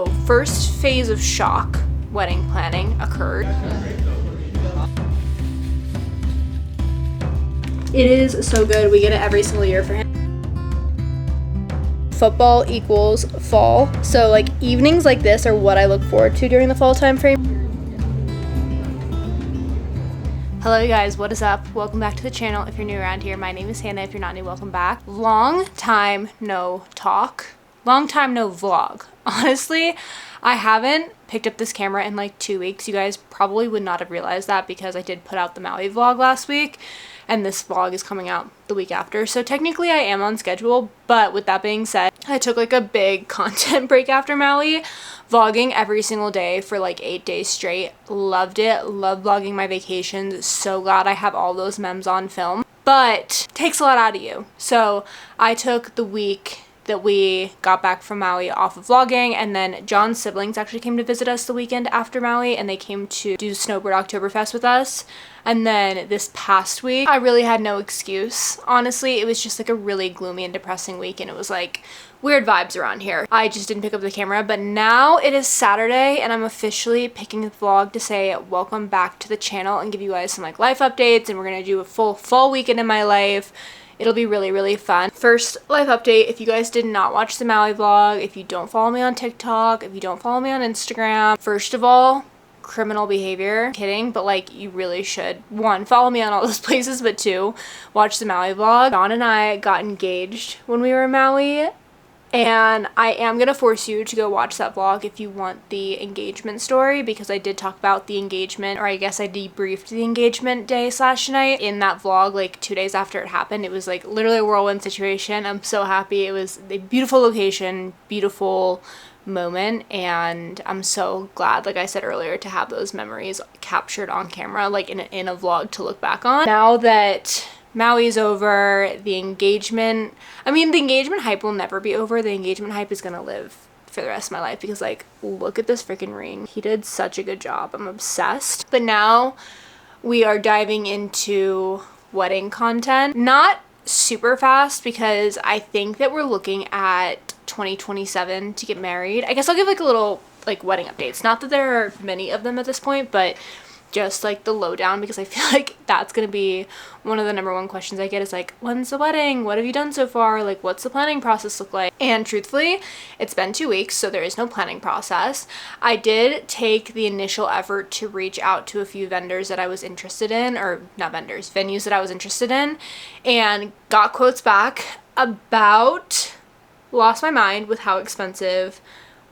First phase of shock wedding planning occurred. It is so good. We get it every single year for him. Football equals fall. So like evenings like this are what I look forward to during the fall time frame. Hello guys, what is up? Welcome back to the channel. If you're new around here, my name is Hannah. If you're not new, welcome back. Long time no talk. Long time no vlog. Honestly, I haven't picked up this camera in like 2 weeks. You guys probably would not have realized that because I did put out the Maui vlog last week and this vlog is coming out the week after. So technically I am on schedule, but with that being said, I took like a big content break after Maui, vlogging every single day for like 8 days straight. Loved it. Love vlogging my vacations. So glad I have all those memes on film, but takes a lot out of you. So I took the week that we got back from Maui off of vlogging, and then John's siblings actually came to visit us the weekend after Maui and they came to do Snowbird Oktoberfest with us. And then this past week I really had no excuse. Honestly, it was just like a really gloomy and depressing week and it was like weird vibes around here. I just didn't pick up the camera, but now it is Saturday and I'm officially picking the vlog to say welcome back to the channel and give you guys some like life updates, and we're gonna do a full fall weekend in my life. It'll be really, really fun. First life update, if you guys did not watch the Maui vlog, if you don't follow me on TikTok, if you don't follow me on Instagram, first of all, criminal behavior. Kidding, but like you really should. 1, follow me on all those places, but 2, watch the Maui vlog. John and I got engaged when we were in Maui, and I am gonna force you to go watch that vlog if you want the engagement story, because I did talk about the engagement, or I guess I debriefed the engagement day / night in that vlog like 2 days after it happened. It was like literally a whirlwind situation. I'm so happy. It was a beautiful location, beautiful moment, and I'm so glad, like I said earlier, to have those memories captured on camera, like in a vlog to look back on. Now that Maui's over, the engagement hype will never be over. The engagement hype is gonna live for the rest of my life because like, look at this freaking ring. He did such a good job. I'm obsessed. But now we are diving into wedding content. Not super fast because I think that we're looking at 2027 to get married. I guess I'll give like a little like wedding updates. Not that there are many of them at this point, but just like the lowdown, because I feel like that's gonna be one of the #1 questions I get is like, when's the wedding? What have you done so far? Like, what's the planning process look like? And truthfully, it's been 2 weeks, so there is no planning process. I did take the initial effort to reach out to a few vendors that I was interested in, or not vendors, venues that I was interested in, and got quotes back about, lost my mind with how expensive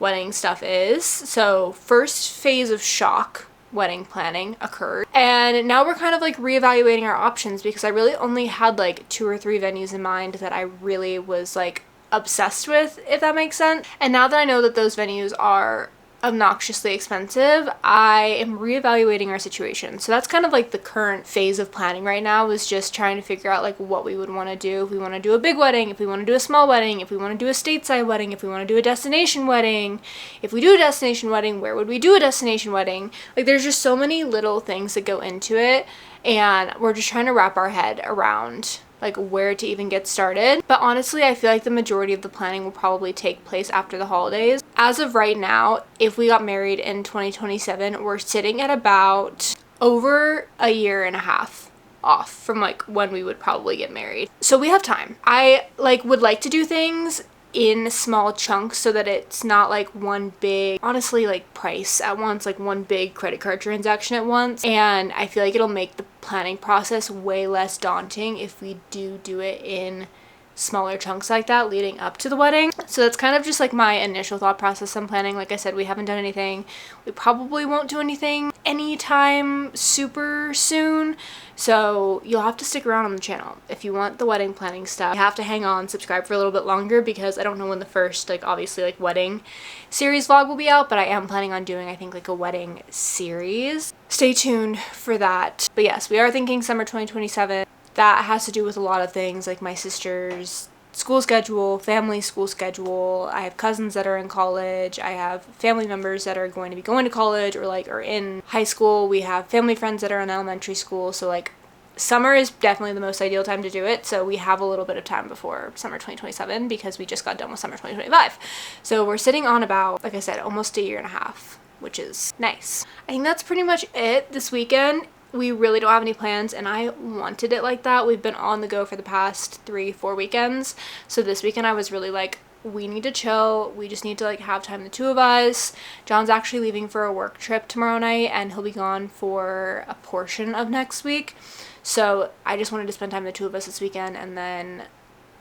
wedding stuff is. So first phase of shock wedding planning occurred, and now we're kind of like reevaluating our options because I really only had like 2 or 3 venues in mind that I really was like obsessed with, if that makes sense. And now that I know that those venues are obnoxiously expensive, I am reevaluating our situation. So that's kind of like the current phase of planning right now, is just trying to figure out like what we would want to do. If we want to do a big wedding, if we want to do a small wedding, if we want to do a stateside wedding, if we want to do a destination wedding. If we do a destination wedding, where would we do a destination wedding? Like there's just so many little things that go into it, and we're just trying to wrap our head around like where to even get started. But honestly, I feel like the majority of the planning will probably take place after the holidays. As of right now, if we got married in 2027, we're sitting at about over a year and a half off from like when we would probably get married. So we have time. I like would like to do things in small chunks so that it's not like one big, honestly, like price at once, like one big credit card transaction at once. And I feel like it'll make the planning process way less daunting if we do it in smaller chunks like that leading up to the wedding. So that's kind of just like my initial thought process on planning. Like I said, we haven't done anything. We probably won't do anything anytime super soon. So you'll have to stick around on the channel if you want the wedding planning stuff. You have to hang on, subscribe for a little bit longer, because I don't know when the first like obviously like wedding series vlog will be out, but I am planning on doing I think like a wedding series. Stay tuned for that. But yes, we are thinking summer 2027. That has to do with a lot of things like my sister's school schedule, family school schedule. I have cousins that are in college. I have family members that are going to be going to college or like are in high school. We have family friends that are in elementary school. So like summer is definitely the most ideal time to do it. So we have a little bit of time before summer 2027 because we just got done with summer 2025. So we're sitting on about, like I said, almost a year and a half, which is nice. I think that's pretty much it this weekend. We really don't have any plans, and I wanted it like that. We've been on the go for the past 3-4 weekends. So this weekend I was really like, we need to chill. We just need to like have time, the two of us. John's actually leaving for a work trip tomorrow night, and he'll be gone for a portion of next week. So I just wanted to spend time, the two of us, this weekend, and then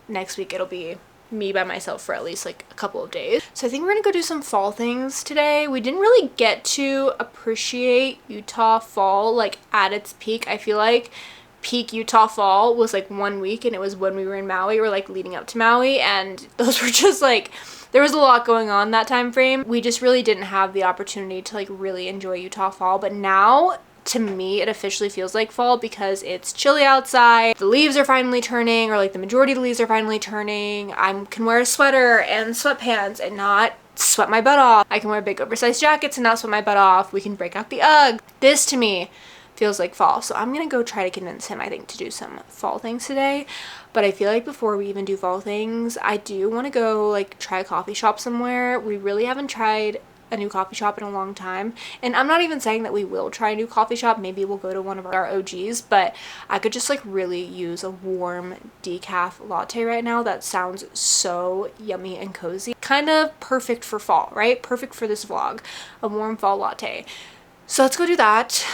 next week it'll be me by myself for at least like a couple of days. So I think we're gonna go do some fall things today. We didn't really get to appreciate Utah fall like at its peak. I feel like peak Utah fall was like 1 week, and it was when we were in Maui, or like leading up to Maui, and those were just like, there was a lot going on that time frame. We just really didn't have the opportunity to like really enjoy Utah fall. But now, to me, it officially feels like fall because it's chilly outside. The leaves are finally turning, or like the majority of the leaves are finally turning. I can wear a sweater and sweatpants and not sweat my butt off. I can wear big oversized jackets and not sweat my butt off. We can break out the UGG. This to me feels like fall. So I'm gonna go try to convince him, I think, to do some fall things today. But I feel like before we even do fall things, I do want to go like try a coffee shop somewhere. We really haven't tried a new coffee shop in a long time, and I'm not even saying that we will try a new coffee shop. Maybe we'll go to one of our OGs, but I could just like really use a warm decaf latte right now. That sounds so yummy and cozy, kind of perfect for fall, right? Perfect for this vlog, a warm fall latte. So let's go do that.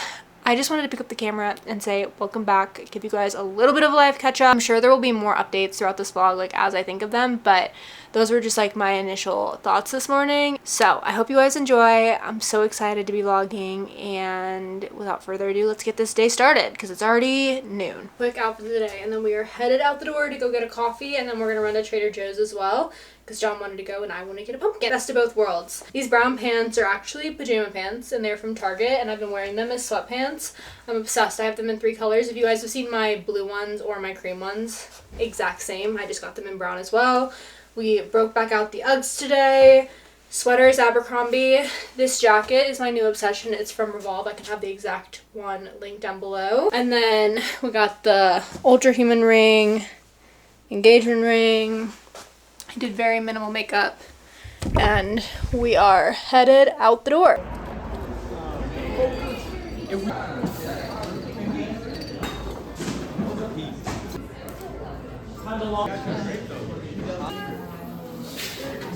I just wanted to pick up the camera and say welcome back, give you guys a little bit of a live catch up. I'm sure there will be more updates throughout this vlog, like as I think of them, but those were just like my initial thoughts this morning. So I hope you guys enjoy. I'm so excited to be vlogging, and without further ado, let's get this day started because it's already noon. Quick outfit of the day, and then we are headed out the door to go get a coffee, and then we're gonna run to Trader Joe's as well because John wanted to go and I want to get a pumpkin. Best of both worlds. These brown pants are actually pajama pants, and they're from Target, and I've been wearing them as sweatpants. I'm obsessed. I have them in 3 colors. If you guys have seen my blue ones or my cream ones, exact same. I just got them in brown as well. We broke back out the Uggs today. Sweaters, Abercrombie. This jacket is my new obsession. It's from Revolve. I can have the exact one linked down below. And then we got the Ultra Human ring, engagement ring. I did very minimal makeup, and we are headed out the door.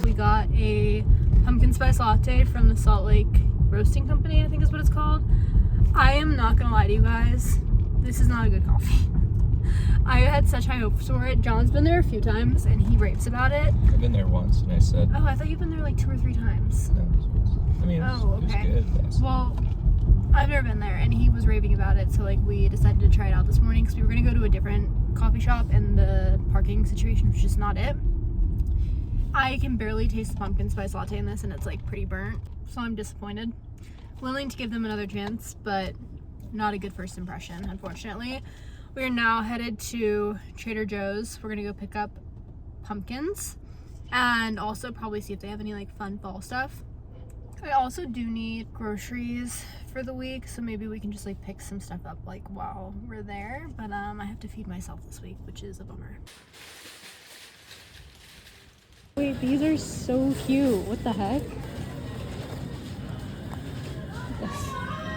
We got a pumpkin spice latte from the Salt Lake Roasting Company, I think is what it's called. I am not gonna lie to you guys, this is not a good coffee. I had such high hopes for it. John's been there a few times and he raves about it. I've been there once and I said... Oh, I thought you've been there like 2 or 3 times. No, I mean, it was good. Well, I've never been there, and he was raving about it, so like we decided to try it out this morning because we were going to go to a different coffee shop, and the parking situation was just not it. I can barely taste the pumpkin spice latte in this, and it's like pretty burnt, so I'm disappointed. Willing to give them another chance, but not a good first impression, unfortunately. We are now headed to Trader Joe's. We're gonna go pick up pumpkins and also probably see if they have any like fun fall stuff. I also do need groceries for the week, so maybe we can just like pick some stuff up like while we're there, but I have to feed myself this week, which is a bummer. Wait, these are so cute. What the heck?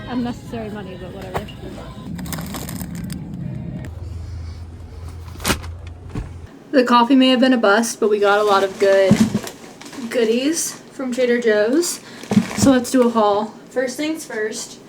Unnecessary money, but whatever. The coffee may have been a bust, but we got a lot of good goodies from Trader Joe's. So let's do a haul. First things first,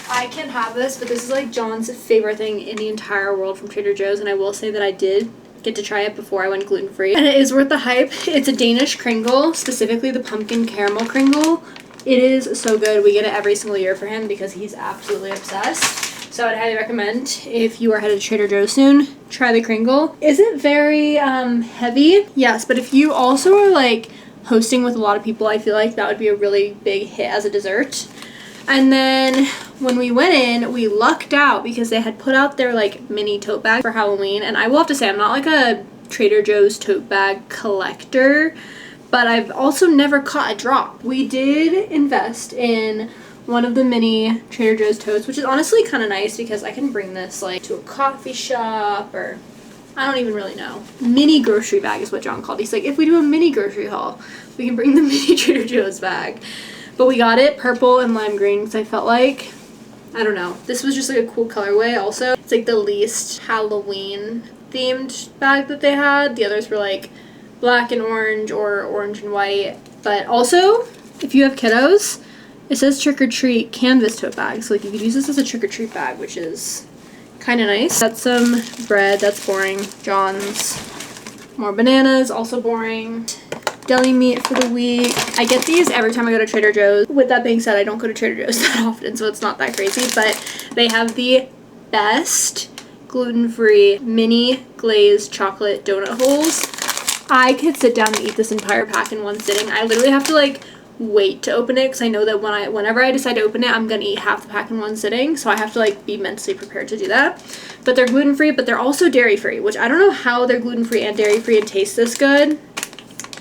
I can have this, but this is like John's favorite thing in the entire world from Trader Joe's, and I will say that I did get to try it before I went gluten-free. And it is worth the hype. It's a Danish Kringle, specifically the pumpkin caramel Kringle. It is so good. We get it every single year for him because he's absolutely obsessed. So I'd highly recommend, if you are headed to Trader Joe's soon, try the Kringle. Is it very heavy? Yes, but if you also are like hosting with a lot of people, I feel like that would be a really big hit as a dessert. And then when we went in, we lucked out because they had put out their like mini tote bag for Halloween. And I will have to say, I'm not like a Trader Joe's tote bag collector, but I've also never caught a drop. We did invest in one of the mini Trader Joe's totes, which is honestly kind of nice because I can bring this like to a coffee shop, or I don't even really know. Mini grocery bag is what John called it. He's like, if we do a mini grocery haul, we can bring the mini Trader Joe's bag. But we got it purple and lime green because I felt like, I don't know, this was just like a cool colorway also. It's like the least Halloween themed bag that they had. The others were like black and orange or orange and white. But also, if you have kiddos, it says trick or treat canvas tote bag. So like you could use this as a trick or treat bag, which is kind of nice. That's some bread, that's boring. John's more bananas, also boring. Deli meat for the week. I get these every time I go to Trader Joe's. With that being said, I don't go to Trader Joe's that often, so it's not that crazy, but they have the best gluten-free mini glazed chocolate donut holes. I could sit down and eat this entire pack in one sitting. I literally have to like wait to open it because I know that whenever I decide to open it, I'm gonna eat half the pack in one sitting, so I have to like be mentally prepared to do that. But they're gluten-free, but they're also dairy-free, which I don't know how they're gluten-free and dairy-free and taste this good.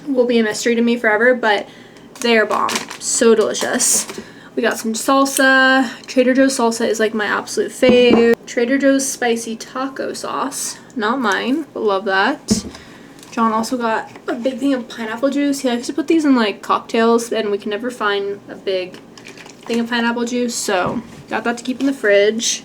Will be a mystery to me forever, but they are bomb. So delicious. We got some salsa. Trader Joe's salsa is like my absolute fave. Trader Joe's spicy taco sauce. Not mine, but love that. John also got a big thing of pineapple juice. He likes to put these in like cocktails, and we can never find a big thing of pineapple juice, so got that to keep in the fridge.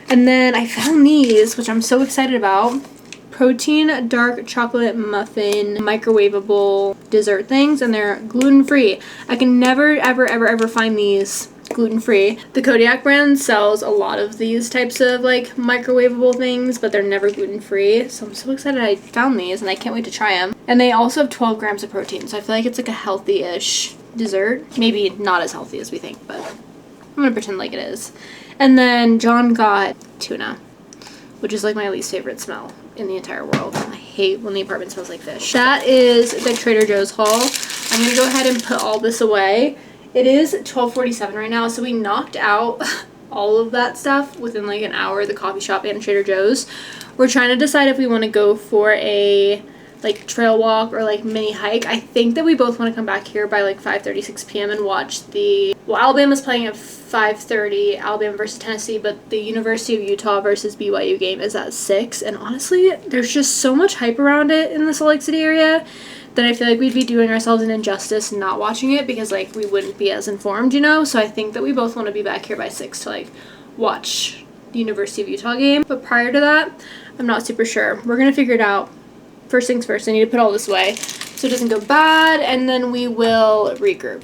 And then I found these, which I'm so excited about. Protein dark chocolate muffin microwavable dessert things, and they're gluten-free. I can never ever find these gluten-free. The Kodiak brand sells a lot of these types of like microwavable things, but they're never gluten-free, so I'm so excited I found these and I can't wait to try them. And they also have 12 grams of protein, so I feel like it's like a healthy-ish dessert. Maybe not as healthy as we think, but I'm gonna pretend like it is. And then John got tuna, which is like my least favorite smell in the entire world. I hate when the apartment smells like fish. That is the Trader Joe's haul. I'm gonna go ahead and put all this away. It is 12:47 right now, so we knocked out all of that stuff within like an hour, the coffee shop and Trader Joe's. We're trying to decide if we want to go for a like trail walk or like mini hike. I think that we both want to come back here by like 5:36 p.m. and watch Alabama's playing at 5:30, Alabama versus Tennessee, but the University of Utah versus BYU game is at 6, and honestly, there's just so much hype around it in the Salt Lake City area that I feel like we'd be doing ourselves an injustice not watching it, because like we wouldn't be as informed, you know? So I think that we both want to be back here by 6 to like watch the University of Utah game. But prior to that, I'm not super sure. We're gonna figure it out. First things first, I need to put all this away so it doesn't go bad, and then we will regroup.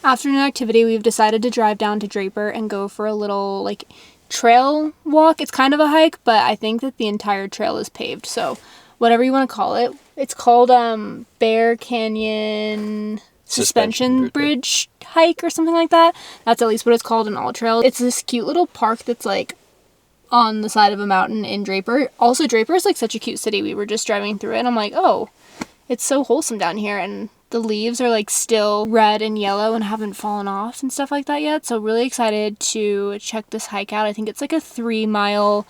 Afternoon activity, we've decided to drive down to Draper and go for a little like trail walk. It's kind of a hike, but I think that the entire trail is paved, so whatever you want to call it. It's called Bear Canyon Suspension Bridge hike or something like that. That's at least what it's called in all trails. It's this cute little park that's like on the side of a mountain in Draper. Also, Draper is like such a cute city. We were just driving through it and I'm like, oh, it's so wholesome down here, and the leaves are like still red and yellow and haven't fallen off and stuff like that yet. So really excited to check this hike out. I think it's like a 3-mile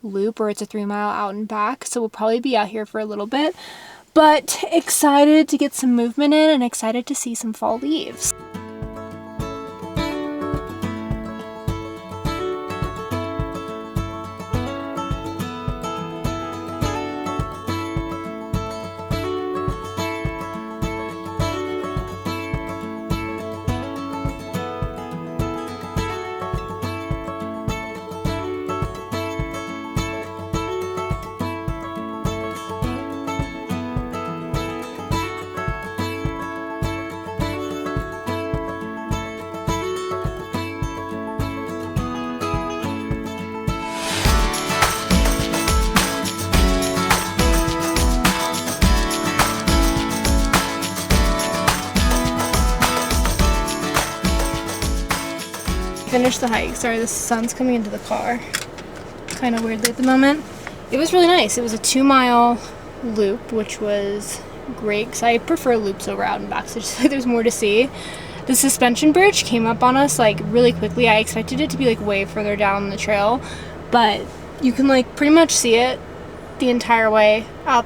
loop, or it's a 3-mile out and back. So we'll probably be out here for a little bit, but excited to get some movement in and excited to see some fall leaves. Finished the hike. Sorry, the sun's coming into the car kind of weirdly at the moment. It was really nice. It was a 2-mile loop, which was great because I prefer loops over out and back, so just like there's more to see. The suspension bridge came up on us like really quickly. I expected it to be like way further down the trail, but you can like pretty much see it the entire way up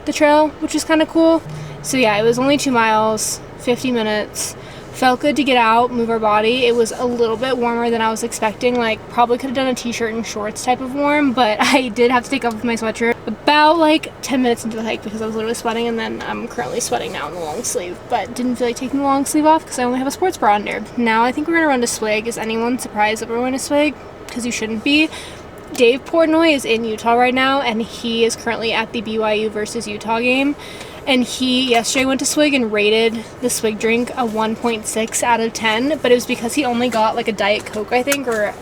the trail, which is kind of cool. So yeah, it was only 2 miles, 50 minutes. Felt good to get out, move our body. It was a little bit warmer than I was expecting. Like, probably could have done a t-shirt and shorts type of warm, but I did have to take off my sweatshirt about like 10 minutes into the hike because I was literally sweating, and then I'm currently sweating now in the long sleeve, but didn't feel like taking the long sleeve off because I only have a sports bra under. Now I think we're gonna run to Swig. Is anyone surprised that we're going to Swig? Because you shouldn't be. Dave Portnoy is in Utah right now, and he is currently at the BYU versus Utah game. And he yesterday went to Swig and rated the Swig drink a 1.6 out of 10, but it was because he only got like a Diet Coke, I think, or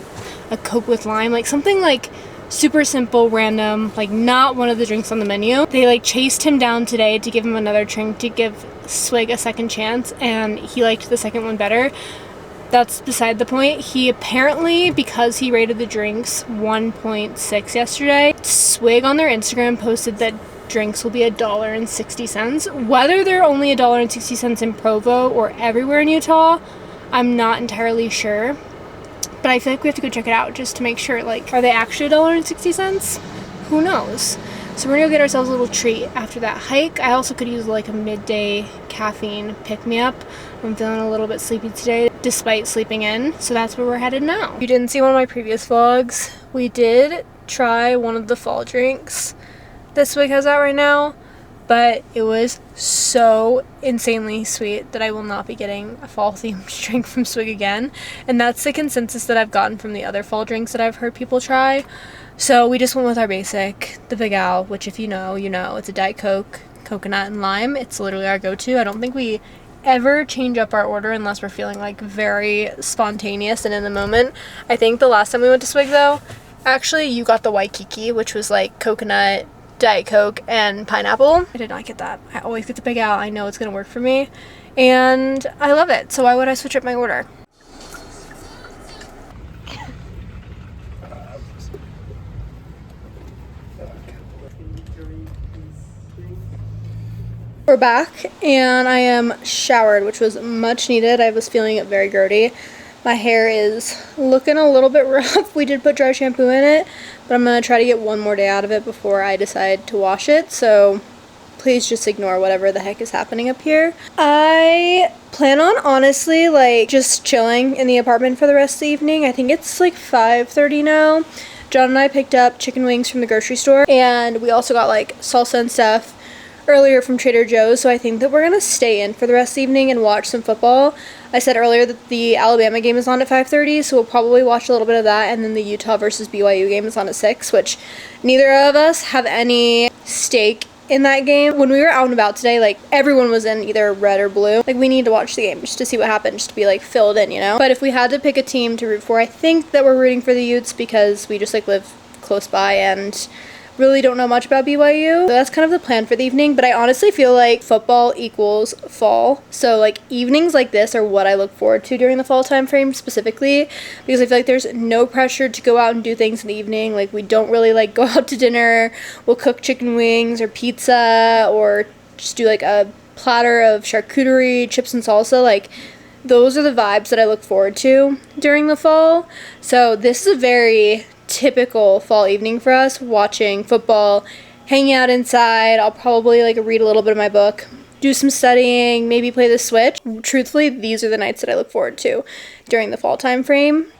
a Coke with lime, like something like super simple, random, like not one of the drinks on the menu. They like chased him down today to give him another drink to give Swig a second chance, and he liked the second one better. That's beside the point. He apparently, because he rated the drinks 1.6 yesterday, Swig on their Instagram posted that drinks will be $1.60. Whether they're only $1.60 in Provo or everywhere in Utah, I'm not entirely sure. But I feel like we have to go check it out just to make sure, like, are they actually $1.60? Who knows? So we're gonna go get ourselves a little treat after that hike. I also could use like a midday caffeine pick-me-up. I'm feeling a little bit sleepy today despite sleeping in, so that's where we're headed now. If you didn't see one of my previous vlogs, we did try one of the fall drinks that Swig has out right now, but it was so insanely sweet that I will not be getting a fall themed drink from Swig again, and that's the consensus that I've gotten from the other fall drinks that I've heard people try. So we just went with our basic, the Big Al, which if you know, you know. It's a Diet Coke, coconut, and lime. It's literally our go-to. I don't think we ever change up our order unless we're feeling like very spontaneous and in the moment. I think the last time we went to Swig though, actually you got the Waikiki, which was like coconut, Diet Coke, and pineapple. I did not get that. I always get the Big Al. I know it's gonna work for me, and I love it. So why would I switch up my order? We're back, and I am showered, which was much needed. I was feeling it very grody. My hair is looking a little bit rough. We did put dry shampoo in it, but I'm going to try to get one more day out of it before I decide to wash it, so please just ignore whatever the heck is happening up here. I plan on honestly like just chilling in the apartment for the rest of the evening. I think it's like 5:30 now. John and I picked up chicken wings from the grocery store, and we also got like salsa and stuff earlier from Trader Joe's, so I think that we're gonna stay in for the rest of the evening and watch some football. I said earlier that the Alabama game is on at 5:30, so we'll probably watch a little bit of that, and then the Utah versus BYU game is on at 6, which neither of us have any stake in that game. When we were out and about today, like, everyone was in either red or blue. Like, we need to watch the game just to see what happens, just to be like filled in, you know? But if we had to pick a team to root for, I think that we're rooting for the Utes because we just like live close by and really don't know much about BYU. So that's kind of the plan for the evening, but I honestly feel like football equals fall. So like evenings like this are what I look forward to during the fall time frame specifically, because I feel like there's no pressure to go out and do things in the evening. Like, we don't really like go out to dinner. We'll cook chicken wings or pizza or just do like a platter of charcuterie, chips and salsa. Like, those are the vibes that I look forward to during the fall. So this is a very typical fall evening for us, watching football, hanging out inside. I'll probably like read a little bit of my book, do some studying, maybe play the Switch. Truthfully, these are the nights that I look forward to during the fall time frame.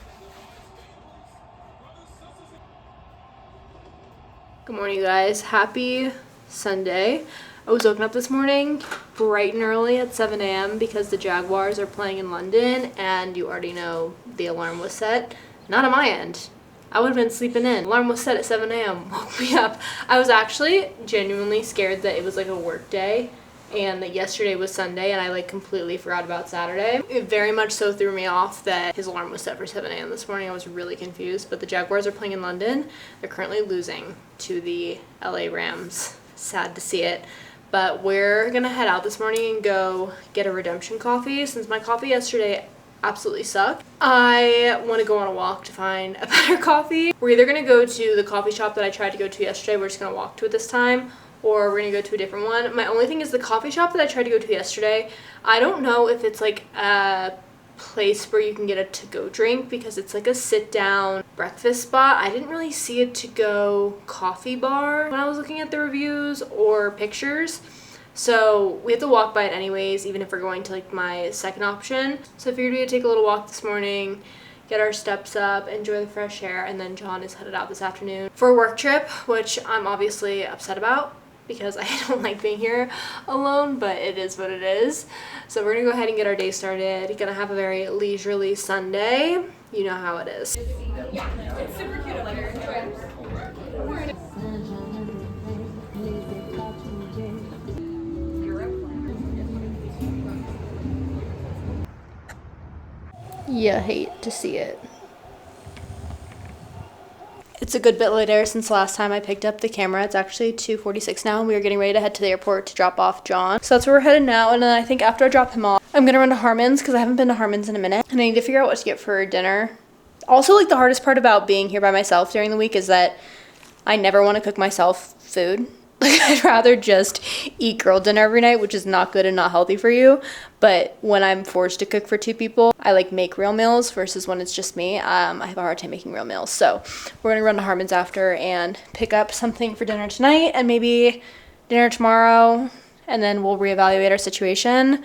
Good morning, you guys. Happy Sunday. I was woken up this morning bright and early at 7 a.m. because the Jaguars are playing in London, and you already know the alarm was set. Not on my end. I would have been sleeping in. Alarm was set at 7 a.m. Woke me up. I was actually genuinely scared that it was like a work day and that yesterday was Sunday and I like completely forgot about Saturday. It very much so threw me off that his alarm was set for 7 a.m. this morning. I was really confused, but the Jaguars are playing in London. They're currently losing to the LA Rams. Sad to see it. But we're gonna head out this morning and go get a redemption coffee since my coffee yesterday absolutely sucked. I want to go on a walk to find a better coffee. We're either going to go to the coffee shop that I tried to go to yesterday, we're just going to walk to it this time, or we're going to go to a different one. My only thing is the coffee shop that I tried to go to yesterday, I don't know if it's like a place where you can get a to-go drink because it's like a sit-down breakfast spot. I didn't really see a to-go coffee bar when I was looking at the reviews or pictures. So we have to walk by it anyways, even if we're going to like my second option. So I figured we'd take a little walk this morning, get our steps up, enjoy the fresh air, and then John is headed out this afternoon for a work trip, which I'm obviously upset about because I don't like being here alone, but it is what it is. So we're gonna go ahead and get our day started. Gonna have a very leisurely Sunday. You know how it is. Yeah, it's super cute. I like it. You hate to see it. It's a good bit later since the last time I picked up the camera. It's actually 2:46 now, and we are getting ready to head to the airport to drop off John. So that's where we're headed now, and then I think after I drop him off, I'm gonna run to Harmon's because I haven't been to Harmon's in a minute, and I need to figure out what to get for dinner. Also, like, the hardest part about being here by myself during the week is that I never want to cook myself food. Like, I'd rather just eat girl dinner every night, which is not good and not healthy for you. But when I'm forced to cook for 2 people, I like make real meals versus when it's just me. I have a hard time making real meals. So we're gonna run to Harmon's after and pick up something for dinner tonight and maybe dinner tomorrow, and then we'll reevaluate our situation.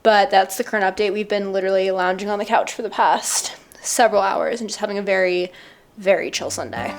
But that's the current update. We've been literally lounging on the couch for the past several hours and just having a very, very chill Sunday.